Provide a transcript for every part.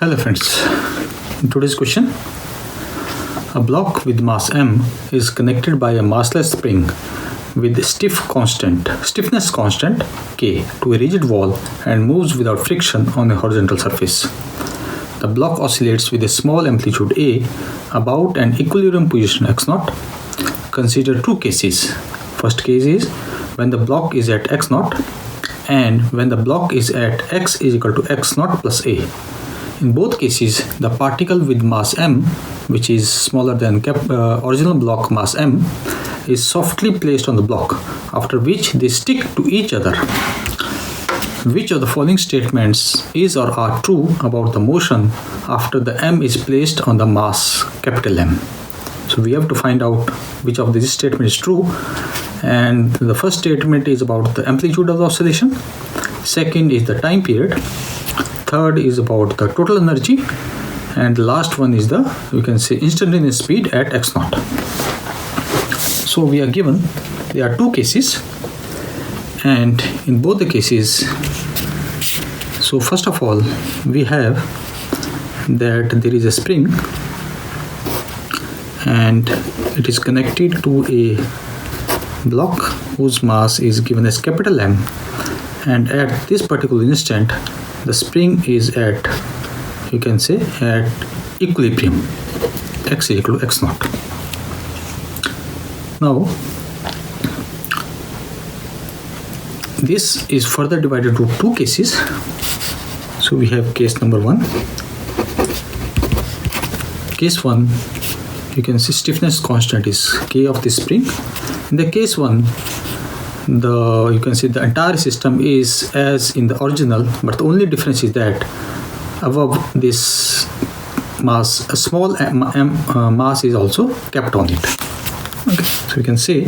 Hello friends, in today's question, a block with mass m is connected by a massless spring with stiffness constant k to a rigid wall and moves without friction on a horizontal surface. The block oscillates with a small amplitude a about an equilibrium position x0. Consider two cases. First case is when the block is at x0 and when the block is at x is equal to x0 plus a. In both cases, the particle with mass m, which is smaller than original block mass m, is softly placed on the block, after which they stick to each other. Which of the following statements is or are true about the motion after the m is placed on the mass capital M? So we have to find out which of these statements is true. And the first statement is about the amplitude of the oscillation. Second is the time period. Third is about the total energy. And the last one is the, we can say, instantaneous speed at x0. So we are given, there are two cases. And in both the cases, so first of all, we have that there is a spring and it is connected to a block whose mass is given as capital M, and at this particular instant the spring is at, you can say, at equilibrium, x is equal to x0. Now this is further divided into two cases. So we have case number one. Case 1, you can see stiffness constant is k of the spring. In the case 1, you can see the entire system is as in the original, but the only difference is that above this mass, a small mass is also kept on it. Okay, so you can say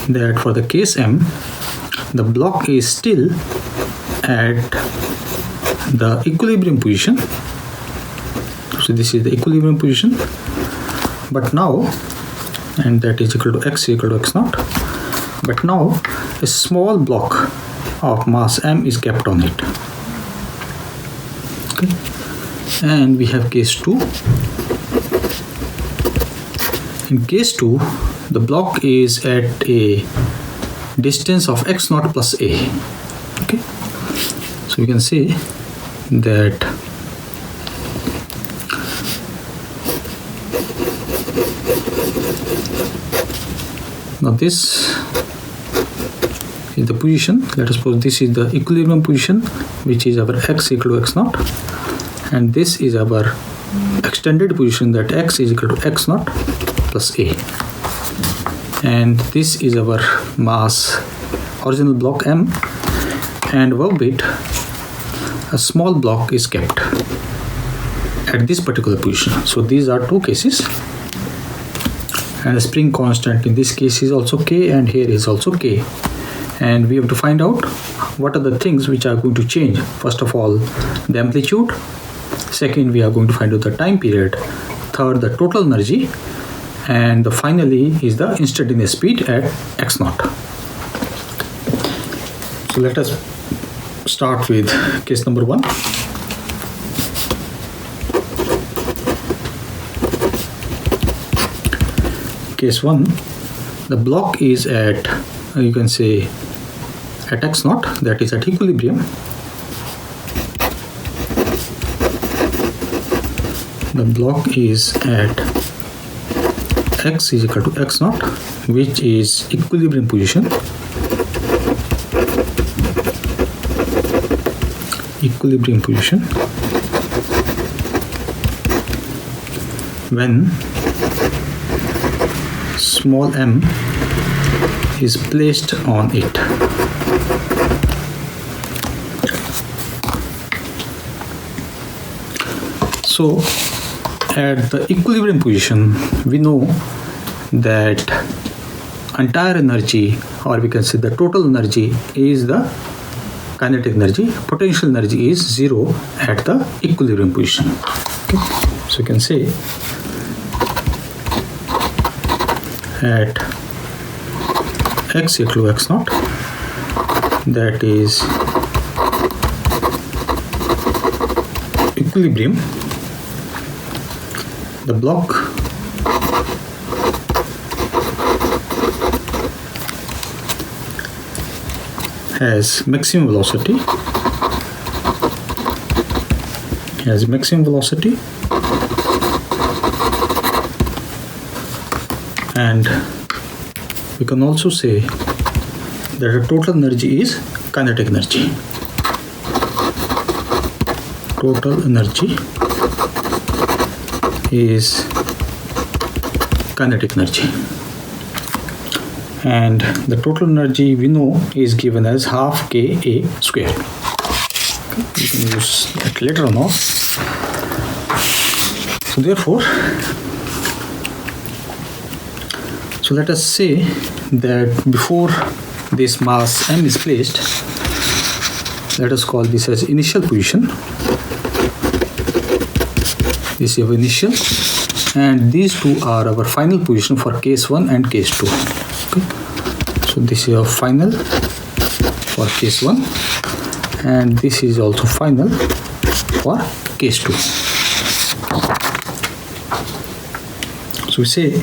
that for the case M, the block is still at the equilibrium position. So this is the equilibrium position, but now, and that is equal to x equal to x0, but now a small block of mass m is kept on it. Okay. And we have case 2. In case 2, the block is at a distance of x0 plus a. Okay, so you can say that now this is the position. Let us suppose this is the equilibrium position, which is our x equal to x0, and this is our extended position, that x is equal to x0 plus a. And this is our mass original block m, and above it a small block is kept at this particular position. So these are two cases, and the spring constant in this case is also k, and here is also k. And we have to find out what are the things which are going to change. First of all, the amplitude. Second, we are going to find out the time period. Third, the total energy. And finally is the instantaneous speed at x0. So let us start with case number 1. Case 1, the block is at, you can say, at x0, that is at equilibrium. The block is at x is equal to x0, which is equilibrium position. Equilibrium position when small m is placed on it. So at the equilibrium position, we know that entire energy, or we can say the total energy, is the kinetic energy. Potential energy is 0 at the equilibrium position. Okay. So you can say at x equal to x0, that is equilibrium, the block has maximum velocity, and we can also say that the total energy is kinetic energy. Total energy is kinetic energy, and the total energy we know is given as half Ka square. We can use that later on. So therefore, so let us say that before this mass m is placed, let us call this as initial position. This is our initial, and these two are our final position for case 1 and case 2. Okay. So this is our final for case 1, and this is also final for case 2. So we say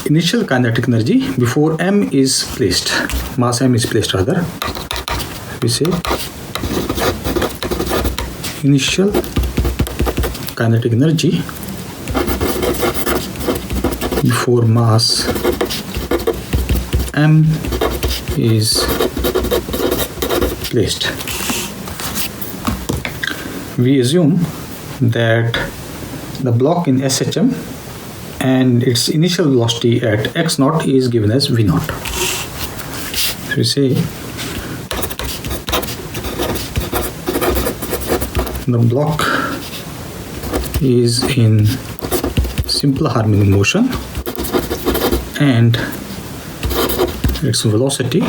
initial kinetic energy before m is placed, mass m is placed rather, we say initial kinetic energy before mass m is placed. We assume that the block in SHM and its initial velocity at x naught is given as v naught. So we say the block is in simple harmonic motion and its velocity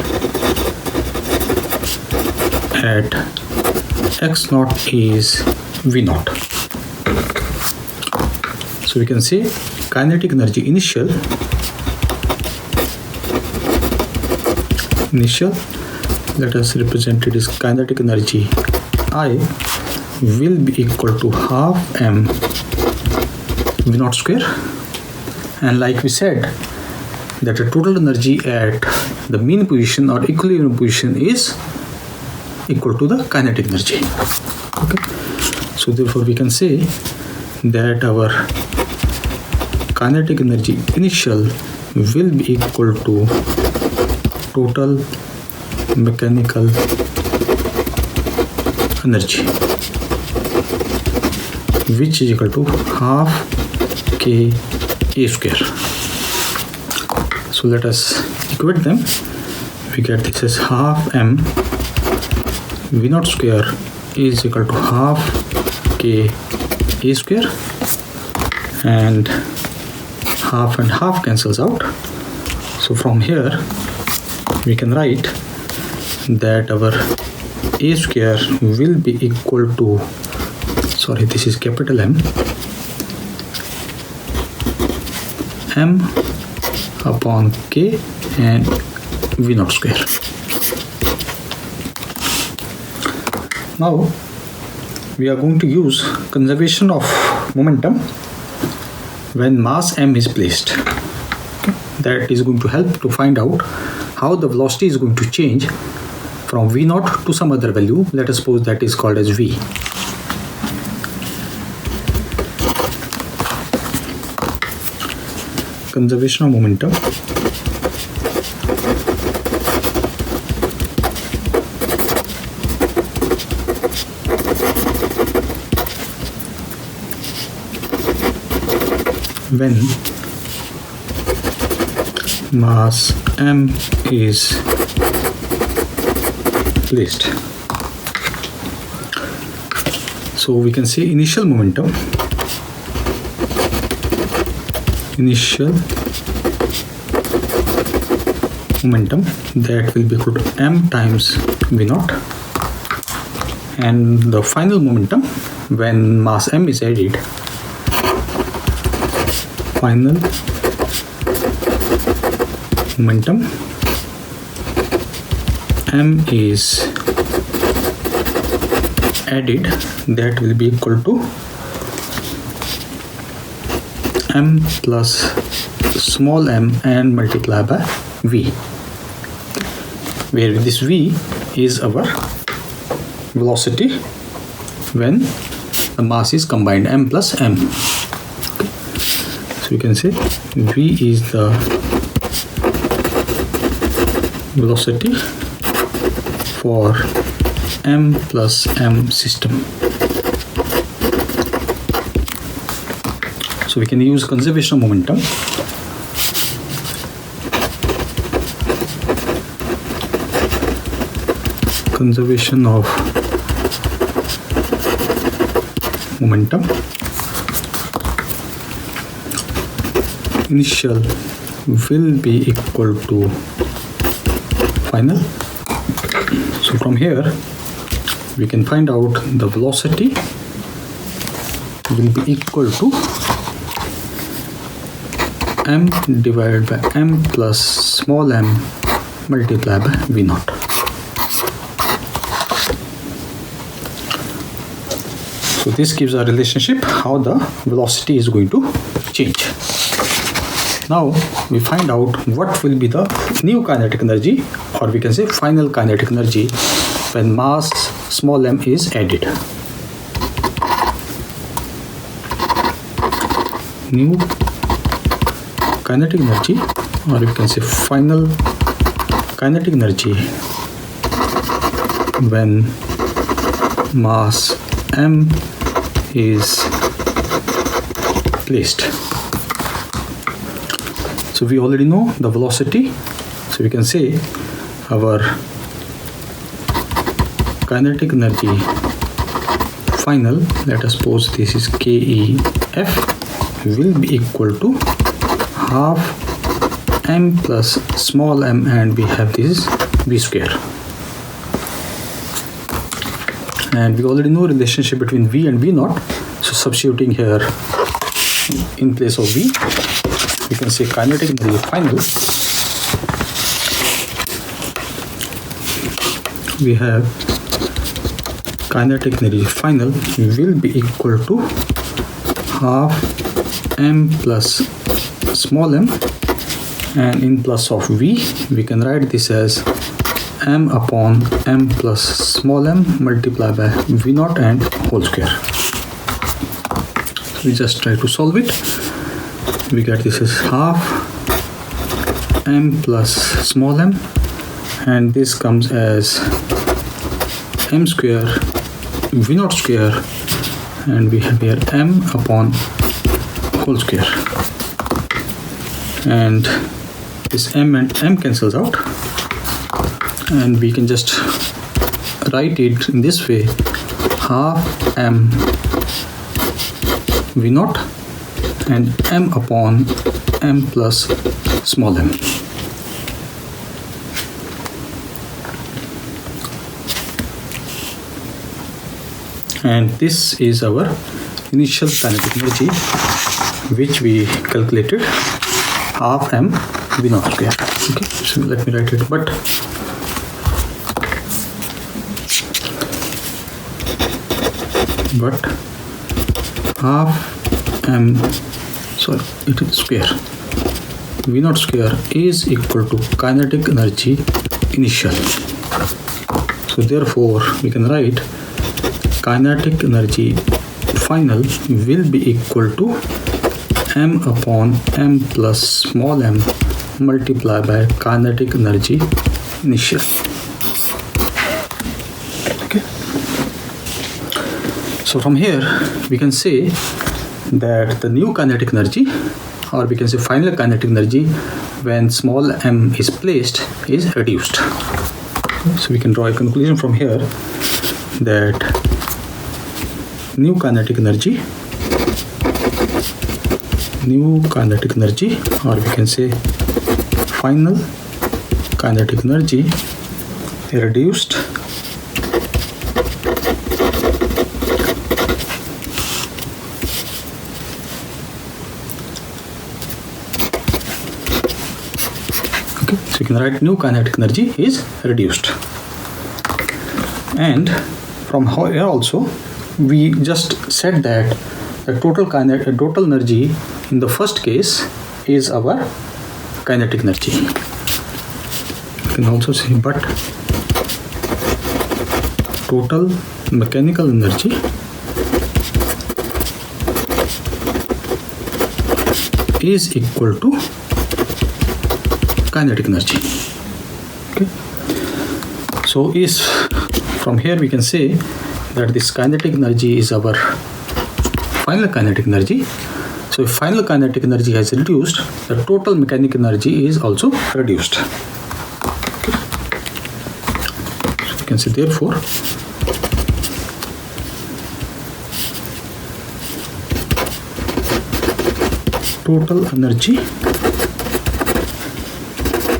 at x naught is v naught. So we can say kinetic energy initial, let us represent it as kinetic energy I will be equal to half m v naught square, and like we said that the total energy at the mean position or equilibrium position is equal to the kinetic energy. Okay. So therefore we can say that our kinetic energy initial will be equal to total mechanical energy, which is equal to half Ka square. So let us equate them. We get this as half m v naught square is equal to half Ka square, and half cancels out. So from here we can write that our a square will be equal to, sorry, this is capital M upon K and v naught square. Now we are going to use conservation of momentum when mass m is placed. Okay. That is going to help to find out how the velocity is going to change from v naught to some other value. Let us suppose that is called as v. Conservation of momentum when mass m is placed. So we can say initial momentum that will be equal to m times v naught, and the final momentum when mass m is added, final momentum m is added, that will be equal to m plus small m and multiply by v, where this v is our velocity when the mass is combined, m plus m. So you can say v is the velocity for m plus m system. So we can use conservation of momentum. Conservation of momentum. Initial will be equal to final. So from here we can find out the velocity will be equal to m divided by m plus small m multiplied by v naught. So this gives a relationship how the velocity is going to change. Now we find out what will be the new kinetic energy, or we can say final kinetic energy, when mass small m is added. New kinetic energy, or you can say final kinetic energy, when mass m is placed. So we already know the velocity, so we can say our kinetic energy final, let us suppose this is KEF, will be equal to half m plus small m, and we have this v square. And we already know relationship between v and v naught, so substituting here in place of v, we can say kinetic energy final, we have kinetic energy final will be equal to half m plus small m, and in plus of v we can write this as m upon m plus small m multiplied by v naught and whole square. So we just try to solve it. We get this is half m plus small m, and this comes as m square v naught square, and we have here m upon whole square, and this m and m cancels out, and we can just write it in this way: half m v naught and m upon m plus small m. And this is our initial kinetic energy, which we calculated, half m v naught square. Okay, so let me write it. But half m, sorry, it is square, v naught square is equal to kinetic energy initial. So therefore we can write kinetic energy final will be equal to m upon m plus small m multiplied by kinetic energy initial. Okay. So from here we can say that the new kinetic energy, or we can say final kinetic energy, when small m is placed, is reduced. So we can draw a conclusion from here that new kinetic energy, or we can say final kinetic energy reduced So you can write new kinetic energy is reduced. And from here also we just said that the total energy in the first case is our kinetic energy. You can also say, but total mechanical energy is equal to kinetic energy. Okay. So is from here we can say that this kinetic energy is our final kinetic energy. So if final kinetic energy has reduced, the total mechanical energy is also reduced. Okay. So you can say therefore total energy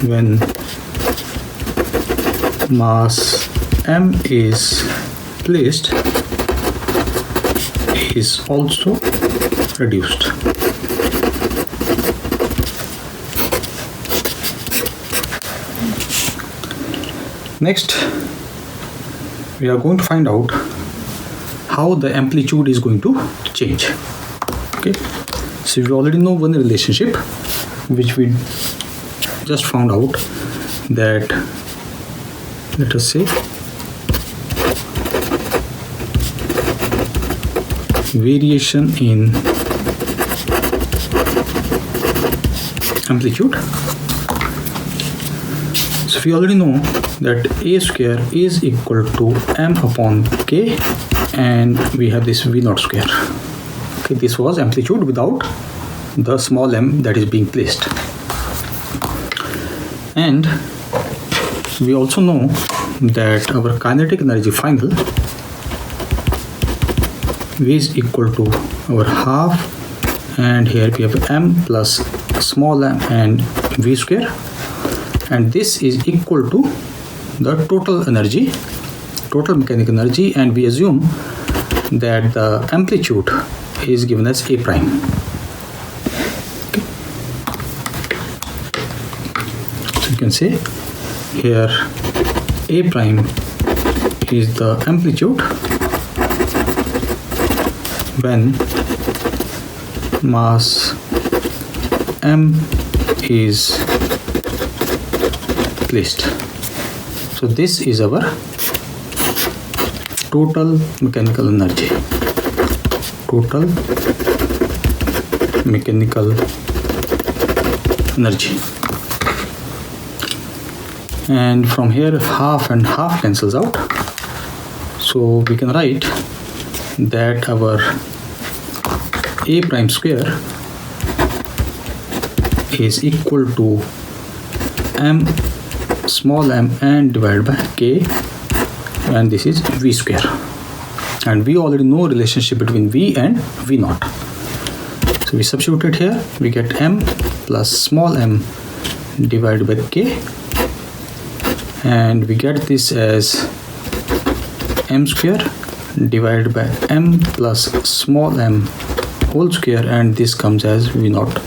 when mass m is placed is also reduced. Next, we are going to find out how the amplitude is going to change. Okay, so we already know one relationship which we just found out, that let us say variation in amplitude. So we already know that a square is equal to m upon k, and we have this v naught square. Okay, this was amplitude without the small m that is being placed. And we also know that our kinetic energy final v is equal to our half, and here we have m plus small m and v square, and this is equal to the total energy, total mechanical energy, and we assume that the amplitude is given as a prime. Okay. So you can say here a prime is the amplitude when mass m is placed. So this is our total mechanical energy. Total mechanical energy. And from here half and half cancels out. So we can write that our a prime square is equal to m small m and divided by k, and this is v square, and we already know relationship between v and v naught. So we substitute it here, we get m plus small m divided by k, and we get this as m square divided by m plus small m whole square, and this comes as v naught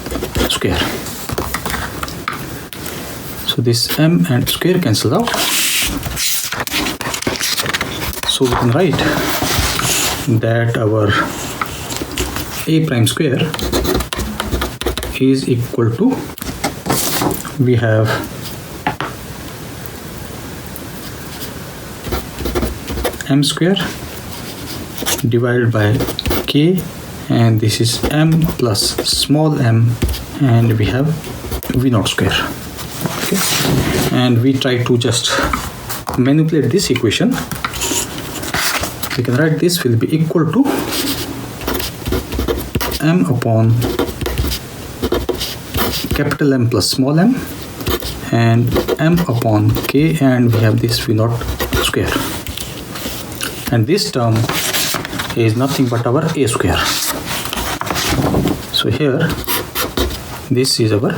square. So this m and square cancels out. So we can write that our a prime square is equal to, we have m square divided by k, and this is m plus small m, and we have v naught square. Okay, and we try to just manipulate this equation. We can write this will be equal to m upon capital M plus small m, and m upon k, and we have this v naught square, and this term is nothing but our a square. So here this is our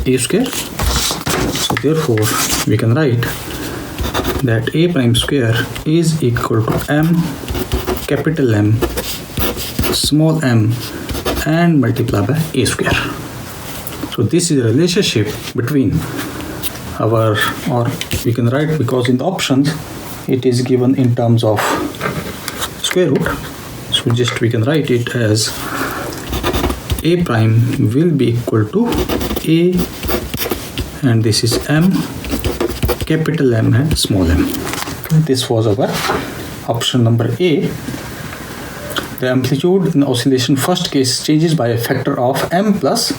a square. So therefore we can write that a prime square is equal to m capital M small m and multiplied by a square. So this is a relationship between our, or we can write, because in the options it is given in terms of square root. So just we can write it as A prime will be equal to A, and this is M, capital M and small m. This was our option number A. The amplitude in oscillation first case changes by a factor of m plus.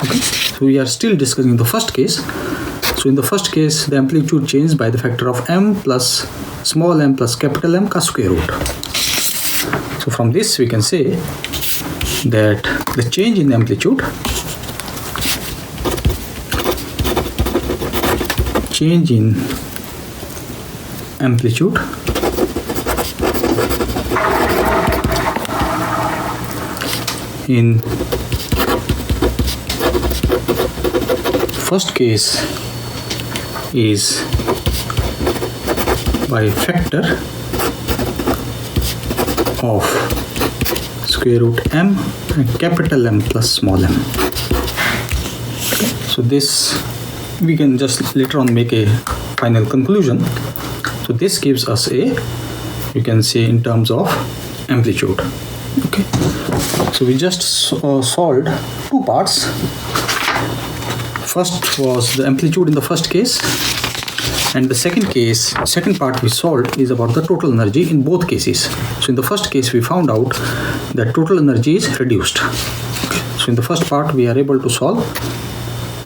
Okay, so we are still discussing the first case. So in the first case, the amplitude changes by the factor of m plus small m plus capital M ka square root. So from this we can say that the change in amplitude in first case is by factor of square root m and capital M plus small m. Okay. So this we can just later on make a final conclusion. So this gives us a, you can say, in terms of amplitude. Okay. So we just solved two parts. First was the amplitude in the first case, and the second part we solved is about the total energy in both cases. So in the first case we found out that total energy is reduced. Okay. So in the first part we are able to solve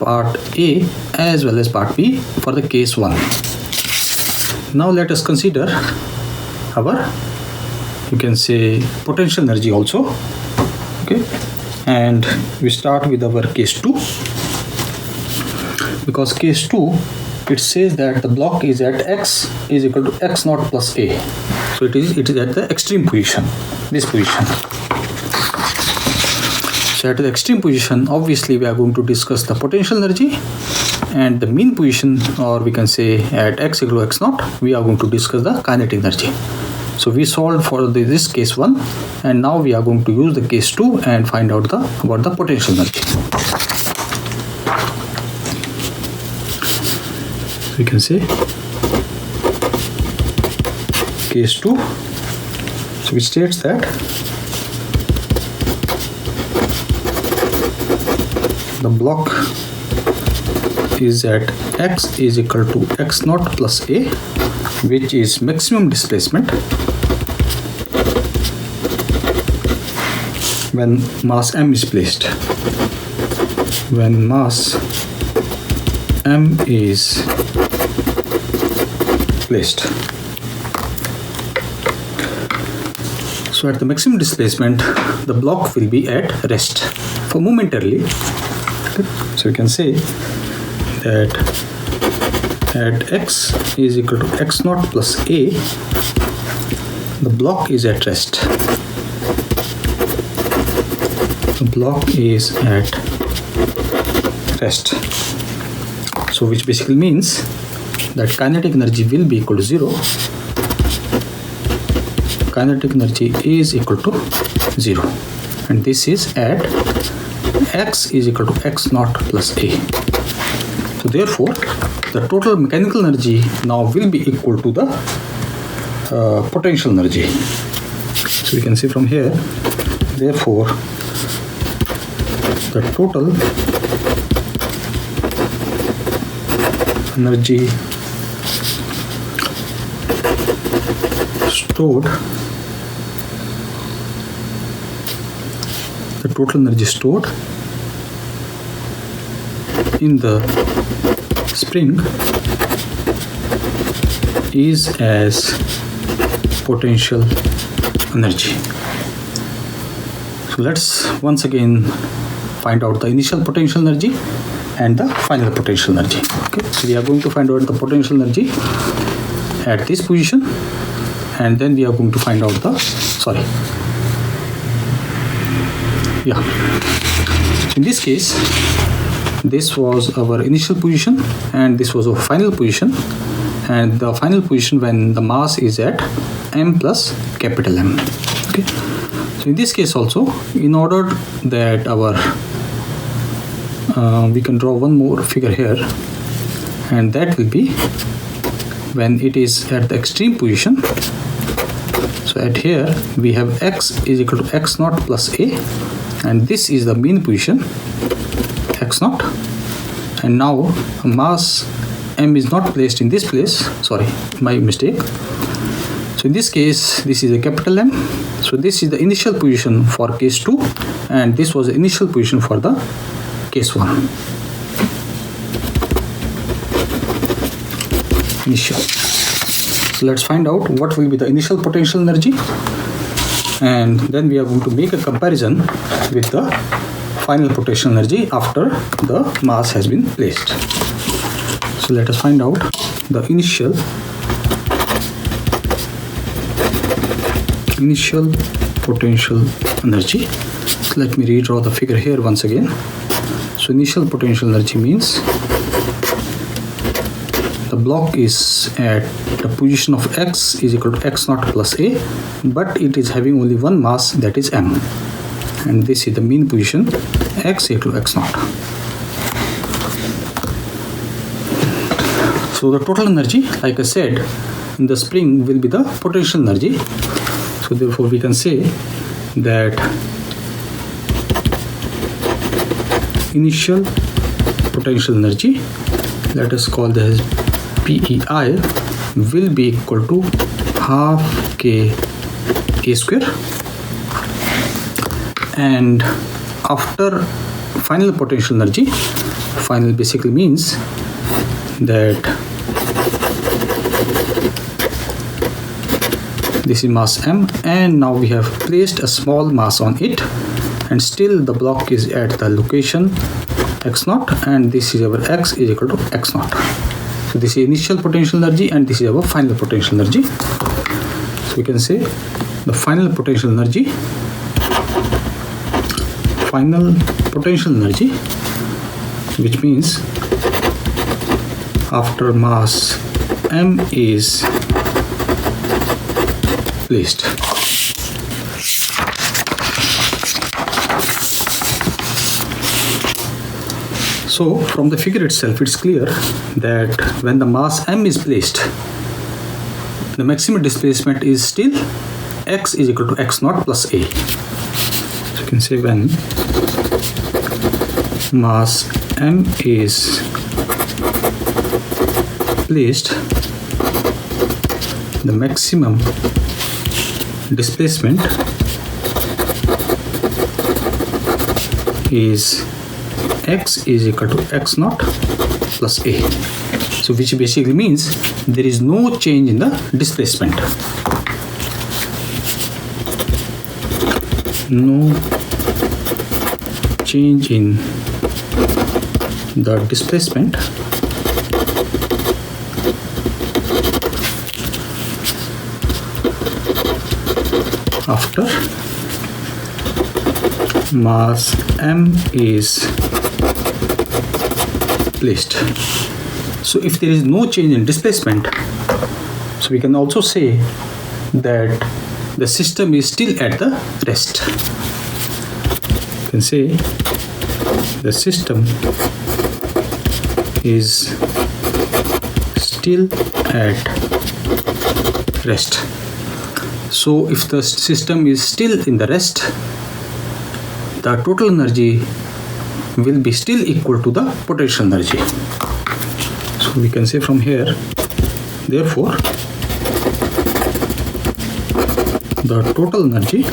part A as well as part B for the case 1. Now let us consider our, you can say, potential energy also. Okay, and we start with our case 2, because case 2, it says that the block is at x is equal to x naught plus a. So it is at the extreme position, this position. So at the extreme position, obviously we are going to discuss the potential energy, and the mean position, or we can say at x equal to x naught, we are going to discuss the kinetic energy. So we solved for this case 1, and now we are going to use the case 2 and find out about the potential energy. We can say case 2, so which states that the block is at x is equal to x naught plus a, which is maximum displacement when mass m is placed. When mass m is placed. So at the maximum displacement, the block will be at rest for momentarily. Okay. So we can say that at x is equal to x naught plus a, the block is at rest. The block is at rest. So which basically means that kinetic energy will be equal to 0. Kinetic energy is equal to 0, and this is at x is equal to x naught plus a. So therefore the total mechanical energy now will be equal to the potential energy. So we can see from here, therefore the total energy stored, in the spring is as potential energy. So let's once again find out the initial potential energy and the final potential energy. Okay, so we are going to find out the potential energy at this position, and then we are going to find out the in this case, this was our initial position and this was our final position, and the final position when the mass is at m plus capital M. Okay, so in this case also, in order that our we can draw one more figure here, and that will be when it is at the extreme position. So at here we have x is equal to x naught plus a, and this is the mean position x naught, and now mass m is not placed in this place. Sorry, my mistake. So in this case, this is a capital M. So this is the initial position for case 2, and this was the initial position for the case 1. Initial. So let's find out what will be the initial potential energy, and then we are going to make a comparison with the final potential energy after the mass has been placed. So let us find out the initial potential energy. So let me redraw the figure here once again. So initial potential energy means the block is at the position of x is equal to x naught plus a, but it is having only one mass, that is m, and this is the mean position x equal to x naught. So the total energy, like I said, in the spring will be the potential energy. So therefore we can say that initial potential energy, let us call this PEI, will be equal to half k a square, and after final potential energy, final basically means that this is mass m, and now we have placed a small mass on it, and still the block is at the location x naught, and this is our x is equal to x naught. So this is initial potential energy, and this is our final potential energy. So we can say the final potential energy, which means after mass m is placed. So from the figure itself, it's clear that when the mass m is placed, the maximum displacement is still x is equal to x naught plus a. So you can say when mass m is placed, the maximum displacement is x is equal to x naught plus a. So which basically means there is no change in the displacement. No change in the displacement after mass m is placed. So if there is no change in displacement, so we can also say that the system is still at the rest. You can say the system is still at rest. So if the system is still in the rest, the total energy will be still equal to the potential energy. So we can say from here, therefore the total energy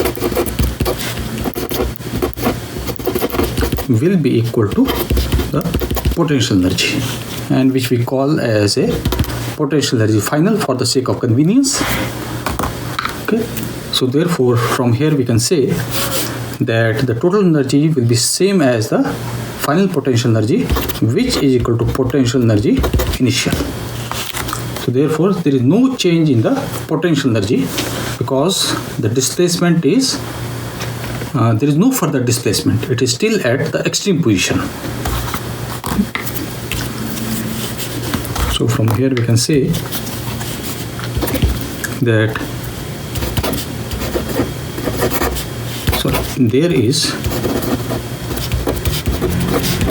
will be equal to the potential energy, and which we call as a potential energy final for the sake of convenience. Okay, so therefore from here we can say that the total energy will be same as the final potential energy, which is equal to potential energy initial. So therefore there is no change in the potential energy because the displacement is there is no further displacement, it is still at the extreme position. So from here we can say that there is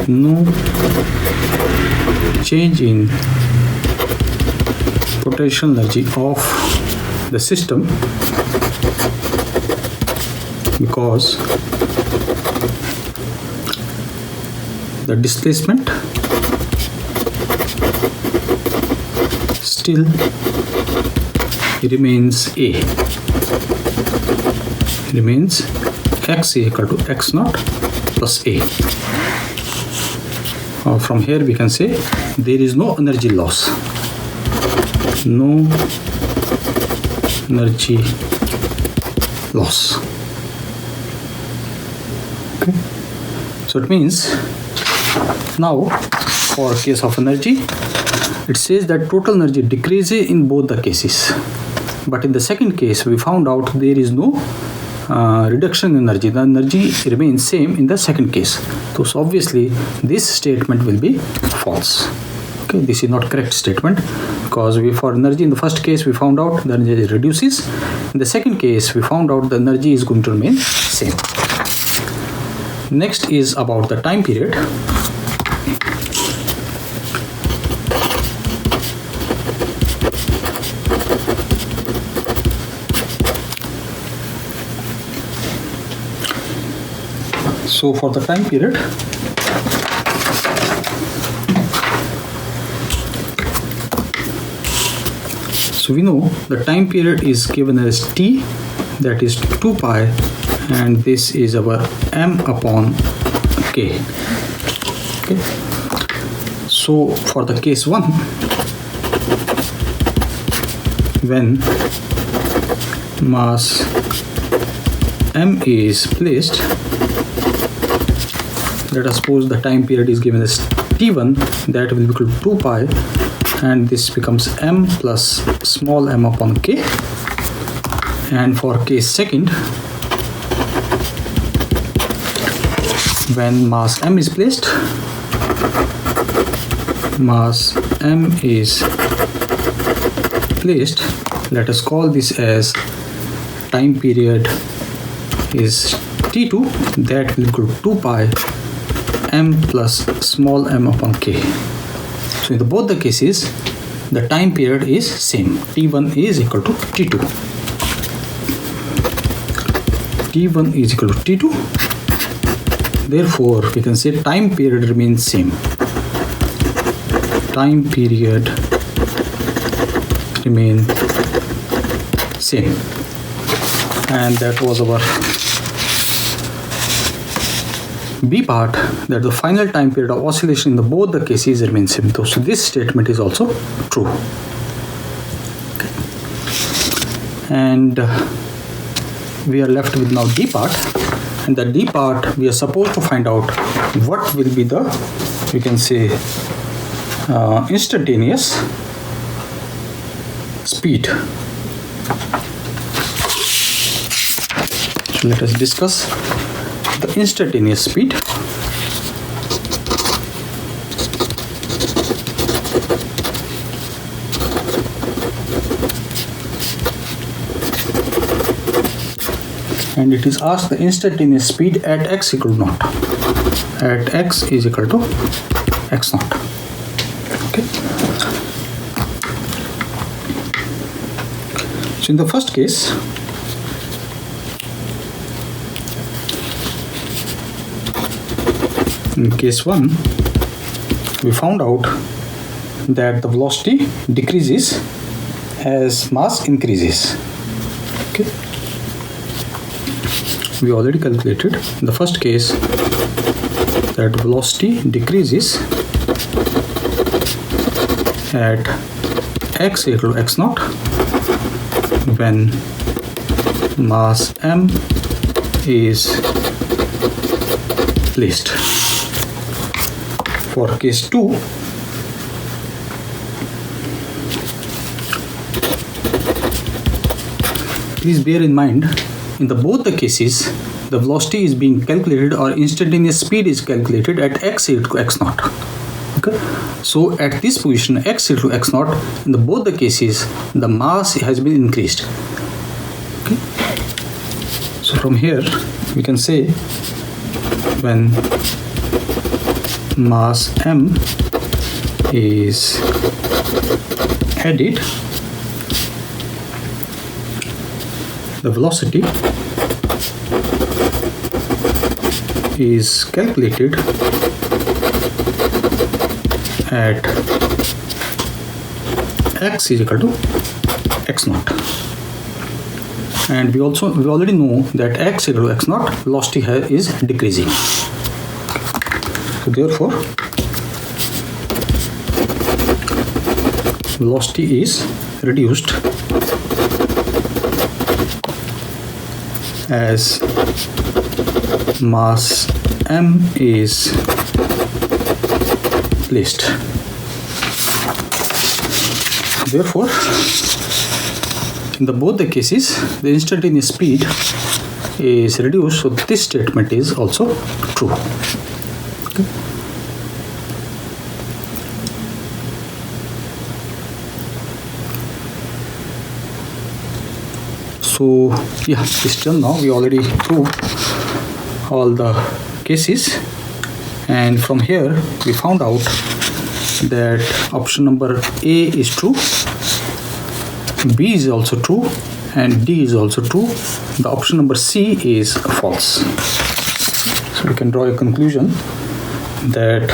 no change in potential energy of the system, because the displacement still remains A, remains x equal to x naught plus A. From here we can say there is no energy loss, no energy loss. Okay, so it means now for case of energy, it says that total energy decreases in both the cases, but in the second case we found out there is no reduction in energy. The energy remains same in the second case. So obviously this statement will be false. Okay, this is not correct statement, because for energy in the first case we found out the energy reduces. In the second case we found out the energy is going to remain same. Next is about the time period. So for the time period, so we know the time period is given as t, that is 2 pi, and this is our m upon k. Okay. So for the case 1, when mass m is placed, let us suppose the time period is given as t1, that will be equal to 2 pi, and this becomes m plus small m upon k. And for case second, when mass m is placed, let us call this as time period is t2, that will equal to 2 pi m plus small m upon k. So in both the cases the time period is same, t1 is equal to t2. t1 is equal to t2, therefore we can say time period remains same. Time period remain same, and that was our B part, that the final time period of oscillation in both the cases remains same. So this statement is also true. Okay. And we are left with now D part, and the D part we are supposed to find out what will be the, we can say, instantaneous speed. So let us discuss the instantaneous speed. And it is asked the instantaneous speed at x equal to naught. At x is equal to x naught. Okay. So in the first case, in case 1, we found out that the velocity decreases as mass increases. Okay. We already calculated in the first case that velocity decreases at x equal to x naught when mass m is placed. For case 2, please bear in mind, in both the cases the velocity is being calculated, or instantaneous speed is calculated at x equal to x naught. Okay, so at this position x equal to x naught, in both the cases the mass has been increased. Okay, so from here we can say when mass m is added, the velocity is calculated at x is equal to x naught, and we already know that x equal to x naught, velocity here is decreasing. So therefore velocity is reduced as mass m is placed. Therefore, in both the cases, the instantaneous speed is reduced, so this statement is also true. Okay. So yeah, this till now we already proved all the cases, and from here we found out that option number A is true, B is also true, and D is also true. The option number C is false. So we can draw a conclusion that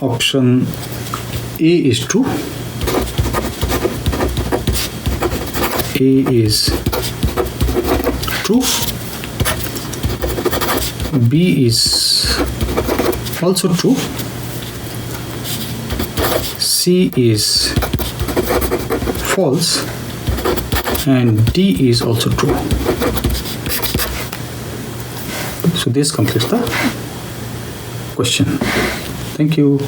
option A is true, A is true, B is also true, C is false, and D is also true. So this completes the question. Thank you.